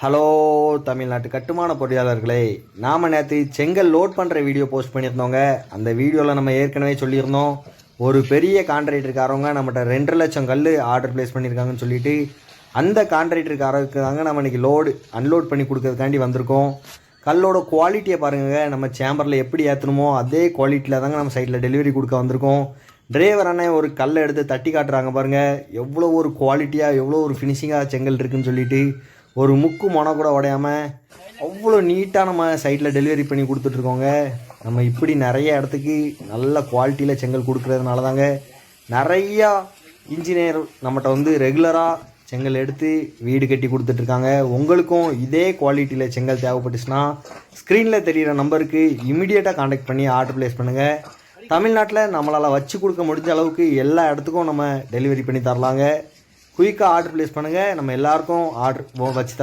Hello தமிழ்நாட்டு கட்டுமான பொறியாளர்களே, நாம் நேற்று செங்கல் லோட் பண்ணுற வீடியோ போஸ்ட் பண்ணியிருந்தோங்க. அந்த வீடியோவில் நம்ம ஏற்கனவே சொல்லியிருந்தோம், ஒரு பெரிய கான்ட்ராக்டருக்காரவங்க நம்மகிட்ட 2.5 லட்சம் கல் ஆர்டர் ப்ளேஸ் பண்ணியிருக்காங்கன்னு சொல்லிட்டு, அந்த கான்ட்ராக்டருக்காரருக்கு தாங்க நம்ம இன்றைக்கி அன்லோட் பண்ணி கொடுக்கறதுக்காண்டி வந்திருக்கோம். கல்லோட குவாலிட்டியை பாருங்க, நம்ம சேம்பரில் எப்படி ஏற்றணுமோ அதே குவாலிட்டியில் தாங்க நம்ம சைட்டில் டெலிவரி கொடுக்க வந்திருக்கோம். டிரைவர் அண்ணன் ஒரு கல்லை எடுத்து தட்டி காட்டுறாங்க பாருங்கள், எவ்வளோ ஒரு குவாலிட்டியாக எவ்வளோ ஒரு ஃபினிஷிங்காக செங்கல் இருக்குதுன்னு சொல்லிட்டு. ஒரு முக்கு மொனை கூட உடையாமல் அவ்வளோ நீட்டாக நம்ம சைட்டில் டெலிவரி பண்ணி கொடுத்துட்ருக்கோங்க. நம்ம இப்படி நிறைய இடத்துக்கு நல்ல குவாலிட்டியில் செங்கல் கொடுக்குறதுனால தாங்க நிறையா இன்ஜினியர் நம்மகிட்ட ரெகுலராக செங்கல் எடுத்து வீடு கட்டி கொடுத்துட்ருக்காங்க. உங்களுக்கும் இதே குவாலிட்டியில் செங்கல் தேவைப்பட்டுச்சுன்னா ஸ்க்ரீனில் தெரிகிற நம்பருக்கு இமிடியேட்டாக காண்டாக்ட் பண்ணி ஆர்டர் ப்ளேஸ் பண்ணுங்கள். தமிழ்நாட்டில் நம்மளால் வச்சு கொடுக்க முடிஞ்ச அளவுக்கு எல்லா இடத்துக்கும் நம்ம டெலிவரி பண்ணி தரலாங்க. குயிக்காக ஆர்டர் ப்ளேஸ் பண்ணுங்கள், நம்ம எல்லாருக்கும் ஆர்டர் வச்சு தரலாம்.